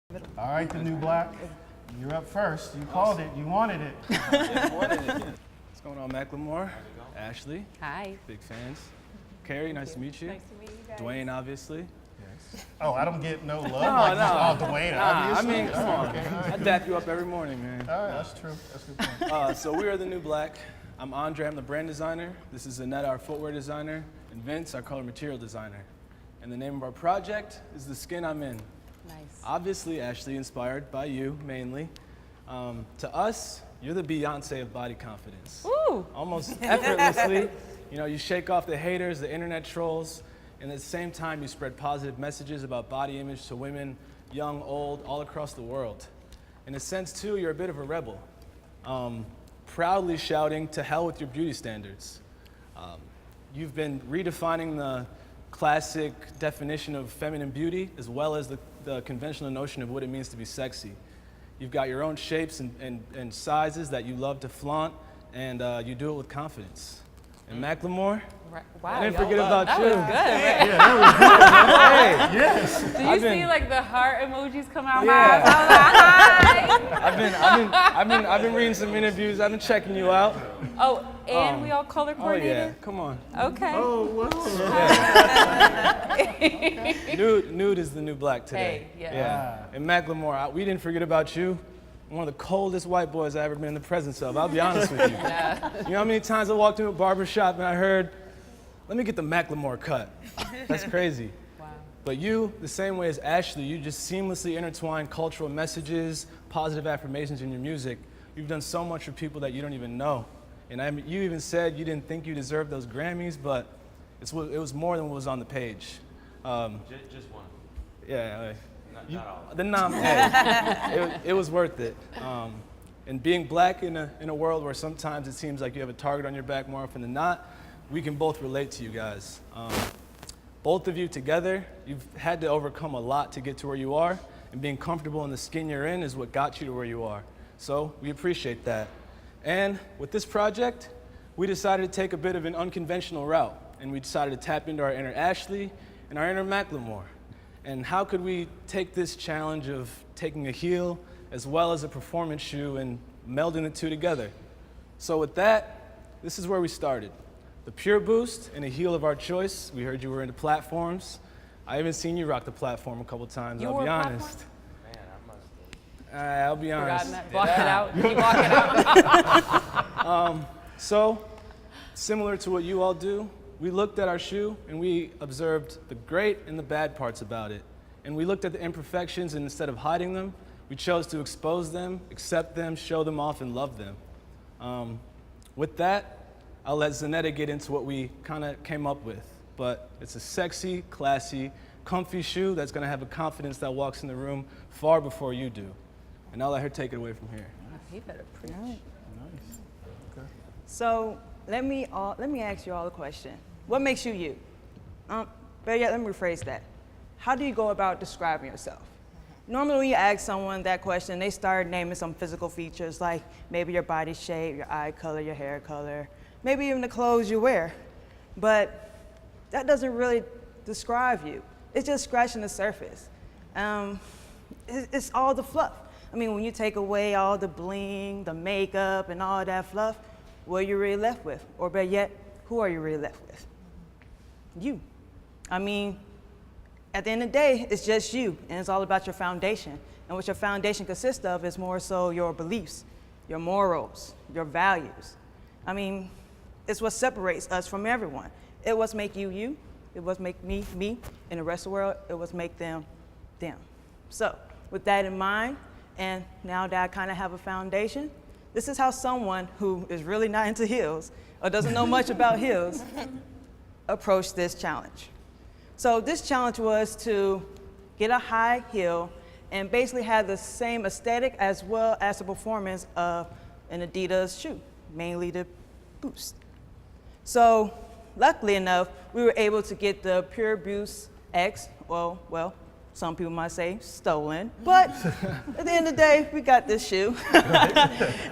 All right, the new black. You're up first. You called it. You wanted it. What's going on, Macklemore? Ashley. Hi. Big fans. Kerry, nice to meet you. Nice to meet you guys. Dwayne, obviously. Yes. Oh, I don't get no love. No, like no. Oh, Dwayne, I obviously. mean, come on. Okay, all right. I dap you up every morning, man. All right, that's true. That's a good point. So we are the new black. I'm Andre, I'm the brand designer. This is Annette, our footwear designer. And Vince, our color material designer. And the name of our project is The Skin I'm In. Nice. Obviously, Ashley, inspired by you, mainly. To us, you're the Beyonce of body confidence. Ooh. Almost effortlessly. You know, you shake off the haters, the internet trolls, and at the same time, you spread positive messages about body image to women, young, old, all across the world. In a sense, too, you're a bit of a rebel. Proudly shouting, to hell with your beauty standards. You've been redefining the classic definition of feminine beauty, as well as the conventional notion of what it means to be sexy. You've got your own shapes and sizes that you love to flaunt, and you do it with confidence. And Macklemore, Right. Wow. I didn't forget about that you. was good. Right? Yeah, that was good. Yes. Do you I've see been- like the heart emojis come out? Yeah. Hi. I've been reading some interviews. I've been checking you out. Oh, and we all color Oh yeah, coordinated? come on. Okay. Oh, well. Nude is the new black today. Hey, yeah. Yeah. And Macklemore, we didn't forget about you. One of the coldest white boys I've ever been in the presence of. I'll be honest with you. Yeah. You know how many times I walked into a barber shop and I heard, "Let me get the Macklemore cut." That's crazy. Wow. But you, the same way as Ashley, you just seamlessly intertwine cultural messages, positive affirmations in your music. You've done so much for people that you don't even know. And you even said you didn't think you deserved those Grammys, but it was more than what was on the page. Just one. Yeah, Not all. the nom. Hey, it was worth it. And being black in a world where sometimes it seems like you have a target on your back more often than not, we can both relate to you guys. Both of you together, you've had to overcome a lot to get to where you are, and being comfortable in the skin you're in is what got you to where you are. So we appreciate that. And with this project, we decided to take a bit of an unconventional route, and we decided to tap into our inner Ashley and our inner Macklemore. And how could we take this challenge of taking a heel as well as a performance shoe and melding the two together? So with that, this is where we started. The Pure Boost and a heel of our choice. We heard you were into platforms. I even seen you rock the platform a couple times, You I'll wore be a honest. Man, I must I'll be honest. Forgotten that. Block it out. You block it out. So, similar to what you all do, we looked at our shoe and we observed the great and the bad parts about it. And we looked at the imperfections, and instead of hiding them, we chose to expose them, accept them, show them off, and love them. With that, I'll let Zanetta get into what we kind of came up with. But it's a sexy, classy, comfy shoe that's going to have a confidence that walks in the room far before you do. And I'll let her take it away from here. He better preach. Nice. Okay. So let me ask you all a question. What makes you you? But yeah, let me rephrase that. How do you go about describing yourself? Normally when you ask someone that question, they start naming some physical features like maybe your body shape, your eye color, your hair color, maybe even the clothes you wear. But that doesn't really describe you. It's just scratching the surface. It's all the fluff. I mean, when you take away all the bling, the makeup, and all that fluff, what are you really left with? Or better yet, who are you really left with? You. I mean, at the end of the day, it's just you, and it's all about your foundation. And what your foundation consists of is more so your beliefs, your morals, your values. I mean, it's what separates us from everyone. It was make you, you. It was make me, me. And the rest of the world, it was make them, them. So, with that in mind, and now that I kind of have a foundation, this is how someone who is really not into heels or doesn't know much about heels approached this challenge. So this challenge was to get a high heel and basically have the same aesthetic as well as the performance of an Adidas shoe, mainly the Boost. So luckily enough, we were able to get the Pure Boost X, well, some people might say stolen, but at the end of the day, we got this shoe.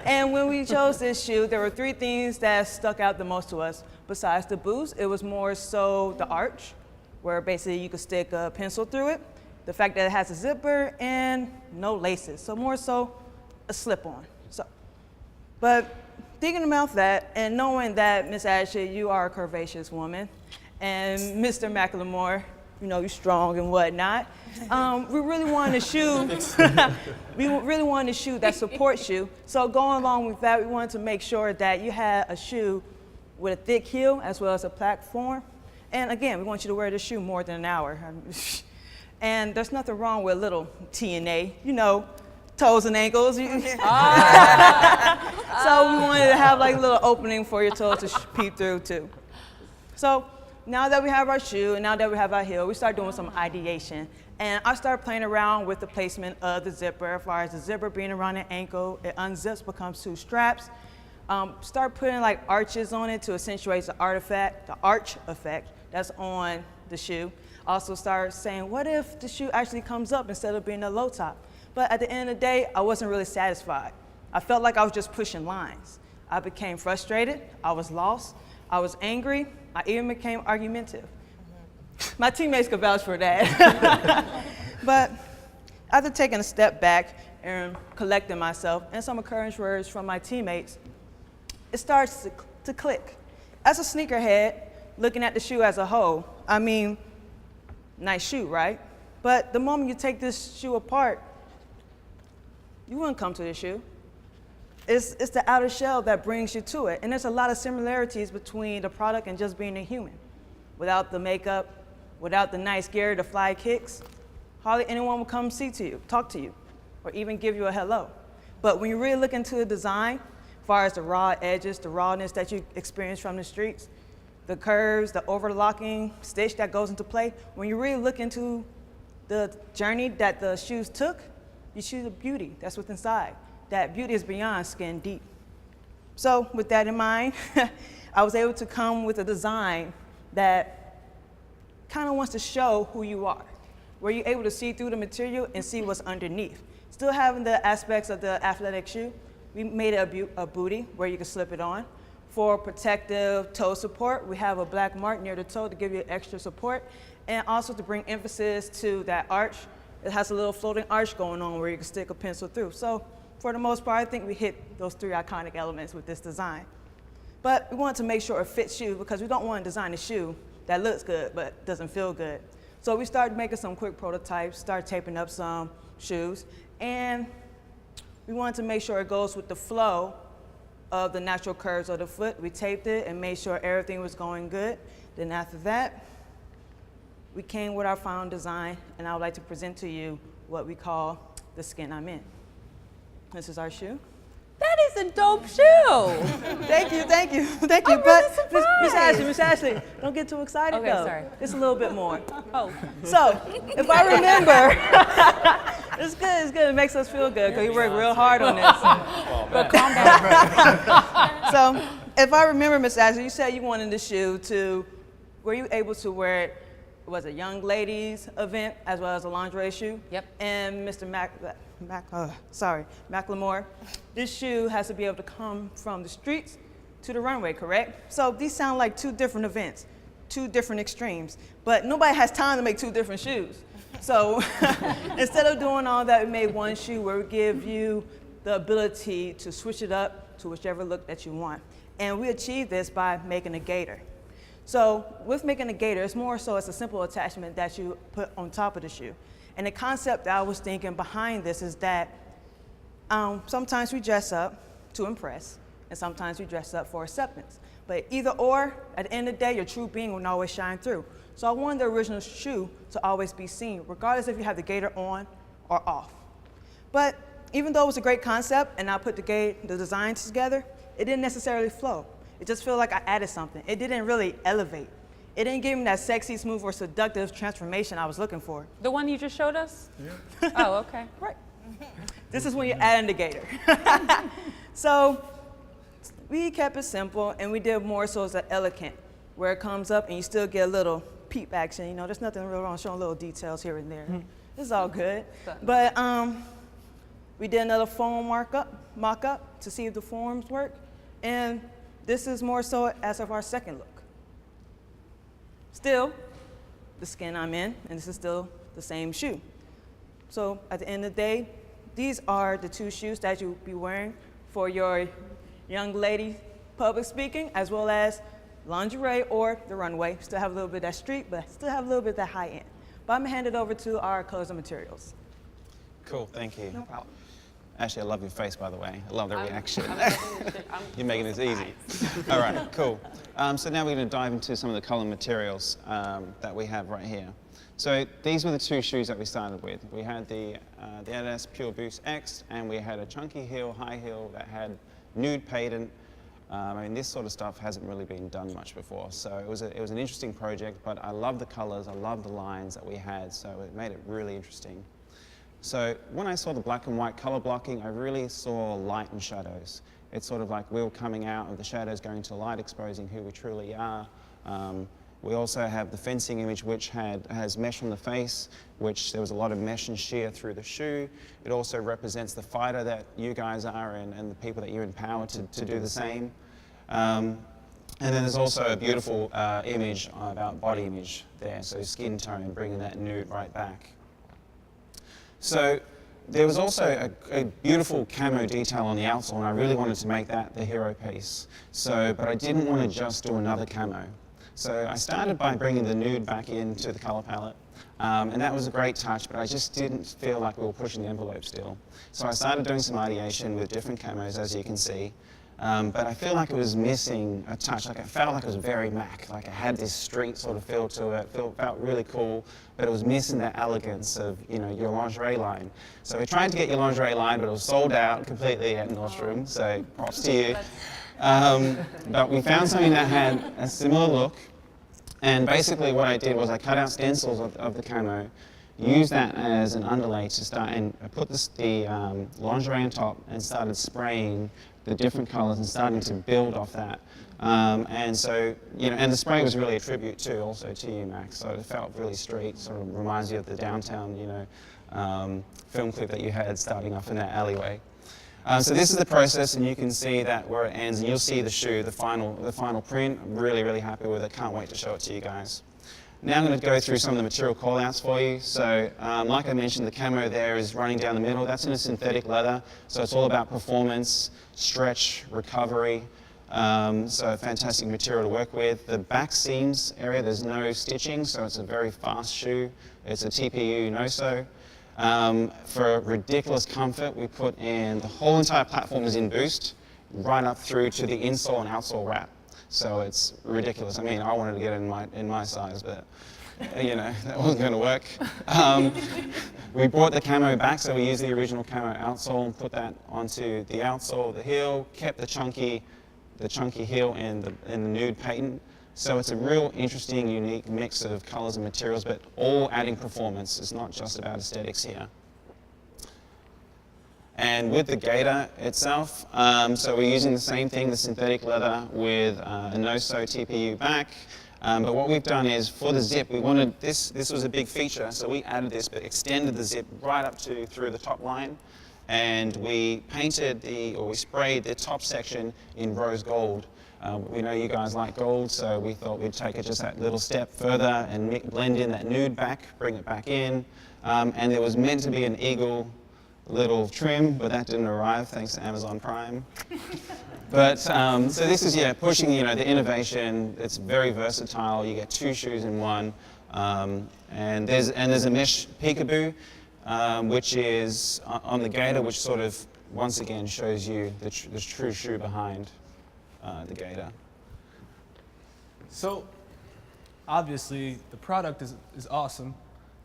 And when we chose this shoe, there were three things that stuck out the most to us. Besides the Boost, it was more so the arch, where basically you could stick a pencil through it, the fact that it has a zipper and no laces, so more so a slip-on. But thinking about that and knowing that, Miss Ashley, you are a curvaceous woman, and Mr. Macklemore, you know, you're strong and whatnot, we really wanted a shoe. We really wanted a shoe that supports you. So going along with that, we wanted to make sure that you had a shoe with a thick heel as well as a platform. And again, we want you to wear this shoe more than an hour. And there's nothing wrong with a little TNA, you know, toes and ankles. So we wanted to have like a little opening for your toes to peep through too. So now that we have our shoe and now that we have our heel, we start doing some ideation. And I started playing around with the placement of the zipper. As far as the zipper being around the ankle, it unzips, becomes two straps. Start putting like arches on it to accentuate the arch effect that's on the shoe. Also start saying, what if the shoe actually comes up instead of being a low top? But at the end of the day, I wasn't really satisfied. I felt like I was just pushing lines. I became frustrated, I was lost, I was angry, I even became argumentative. My teammates could vouch for that. But after taking a step back and collecting myself and some encouraging words from my teammates, it starts to click. As a sneakerhead, looking at the shoe as a whole, I mean, nice shoe, right? But the moment you take this shoe apart, you wouldn't come to this shoe. It's the outer shell that brings you to it. And there's a lot of similarities between the product and just being a human. Without the makeup, without the nice gear, the fly kicks, hardly anyone will come talk to you, or even give you a hello. But when you really look into the design, as far as the raw edges, the rawness that you experience from the streets, the curves, the overlocking stitch that goes into play, when you really look into the journey that the shoes took, you see the beauty that's within inside. That beauty is beyond skin deep. So with that in mind, I was able to come with a design that kind of wants to show who you are, where you're able to see through the material and see what's underneath. Still having the aspects of the athletic shoe, we made it a booty where you can slip it on. For protective toe support, we have a black mark near the toe to give you extra support, and also to bring emphasis to that arch. It has a little floating arch going on where you can stick a pencil through. So for the most part, I think we hit those three iconic elements with this design. But we wanted to make sure it fits you because we don't want to design a shoe that looks good but doesn't feel good. So we started making some quick prototypes, started taping up some shoes, and we wanted to make sure it goes with the flow of the natural curves of the foot. We taped it and made sure everything was going good. Then after that, we came with our final design, and I would like to present to you what we call the skin I'm in. This is our shoe. That is a dope shoe. Thank you. I'm really surprised. Miss Ashley, don't get too excited Okay, though. sorry. Just a little bit more. Oh. So, if I remember, it's good. It makes us feel good because we work real hard on this. But calm down. So, if I remember, Miss Ashley, you said you wanted the shoe were you able to wear it? Was a young ladies event as well as a lingerie shoe? Yep. And Mr. Macklemore, this shoe has to be able to come from the streets to the runway, correct? So these sound like two different events, two different extremes, but nobody has time to make two different shoes. So instead of doing all that, we made one shoe where we give you the ability to switch it up to whichever look that you want. And we achieved this by making a gaiter. So with making a gaiter, it's more so it's a simple attachment that you put on top of the shoe. And the concept that I was thinking behind this is that sometimes we dress up to impress, and sometimes we dress up for acceptance. But either or, at the end of the day, your true being will always shine through. So I wanted the original shoe to always be seen, regardless if you have the gaiter on or off. But even though it was a great concept and I put the designs together, it didn't necessarily flow. It just felt like I added something. It didn't really elevate. It didn't give me that sexy, smooth, or seductive transformation I was looking for. The one you just showed us? Yeah. Oh, okay. Right. This is when you add in the gaiter. So we kept it simple, and we did more so as an elegant, where it comes up and you still get a little peep action. You know, there's nothing real wrong showing little details here and there. It's all good. But we did another foam mock-up to see if the forms work. And this is more so as of our second look. Still, the skin I'm in, and this is still the same shoe. So at the end of the day, these are the 2 shoes that you'll be wearing for your young lady public speaking, as well as lingerie or the runway. Still have a little bit of that street, but still have a little bit of that high end. But I'm gonna hand it over to our colors and materials. Cool, thank you. Actually, I love your face, by the way. I love the reaction. I'm You're making this easy. All right, cool. So now we're going to dive into some of the color materials that we have right here. So these were the 2 shoes that we started with. We had the Adidas Pure Boost X, and we had a chunky heel, high heel that had nude patent. I mean, this sort of stuff hasn't really been done much before. So it was an interesting project, but I love the colors, I love the lines that we had, so it made it really interesting. So when I saw the black and white color blocking, I really saw light and shadows. It's sort of like we were coming out of the shadows going to light, exposing who we truly are. We also have the fencing image, which has mesh on the face, which there was a lot of mesh and sheer through the shoe. It also represents the fighter that you guys are and the people that you empower to do the same. And then there's also a beautiful image about body image there, so skin tone, bringing that nude right back. So there was also a beautiful camo detail on the outsole, and I really wanted to make that the hero piece. But I didn't want to just do another camo. So I started by bringing the nude back into the color palette, and that was a great touch, but I just didn't feel like we were pushing the envelope still. So I started doing some ideation with different camos, as you can see. But I feel like it was missing a touch. Like I felt like it was very Mac. Like it had this street sort of feel to it. Felt really cool, but it was missing that elegance of your lingerie line. So we tried to get your lingerie line, but it was sold out completely at Nordstrom. So props to you. But we found something that had a similar look. And basically what I did was I cut out stencils of the camo, used that as an underlay to start, and I put the lingerie on top and started spraying the different colors and starting to build off that. And so, and the spray was really a tribute too, also to you, Max. So it felt really street, sort of reminds you of the downtown, film clip that you had starting off in that alleyway. So this is the process, and you can see that where it ends, and you'll see the shoe, the final print. I'm really, really happy with it. Can't wait to show it to you guys. Now I'm going to go through some of the material callouts for you. So like I mentioned, the camo there is running down the middle. That's in a synthetic leather, so it's all about performance, stretch, recovery. So fantastic material to work with. The back seams area, there's no stitching, so it's a very fast shoe. It's a TPU no-sew. For ridiculous comfort, we put in the whole entire platform is in boost, right up through to the insole and outsole wrap. So it's ridiculous. I mean, I wanted to get it in my size, but that wasn't going to work. We brought the camo back, so we used the original camo outsole and put that onto the outsole of the heel, kept the chunky heel and the nude patent. So it's a real interesting, unique mix of colors and materials, but all adding performance. It's not just about aesthetics here. And with the gaiter itself, so we're using the same thing, the synthetic leather with a no-sew TPU back. But what we've done is, for the zip, we wanted this was a big feature, so we added this, but extended the zip right up through the top line. And we painted we sprayed the top section in rose gold. We know you guys like gold, so we thought we'd take it just that little step further and blend in that nude back, bring it back in. And there was meant to be an eagle little trim, but that didn't arrive thanks to Amazon Prime. But so this is pushing the innovation. It's very versatile. You get 2 shoes in one, and there's a mesh peekaboo, which is on the gaiter, which sort of once again shows you the true shoe behind the gaiter. So obviously the product is awesome,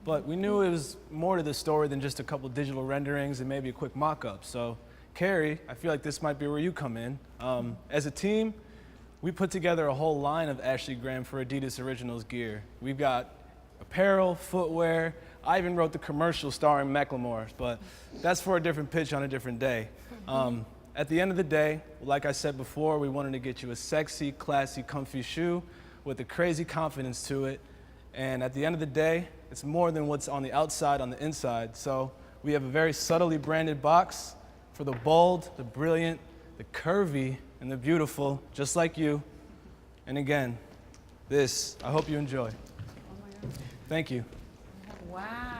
but we knew it was more to the story than just a couple digital renderings and maybe a quick mock-up. So Kerry, I feel like this might be where you come in. As a team, we put together a whole line of Ashley Graham for Adidas Originals gear. We've got apparel, footwear. I even wrote the commercial starring Macklemore, but that's for a different pitch on a different day. At the end of the day, like I said before, we wanted to get you a sexy, classy, comfy shoe with a crazy confidence to it. And at the end of the day, it's more than what's on the outside, on the inside. So we have a very subtly branded box for the bold, the brilliant, the curvy, and the beautiful, just like you. And again, I hope you enjoy. Thank you. Wow.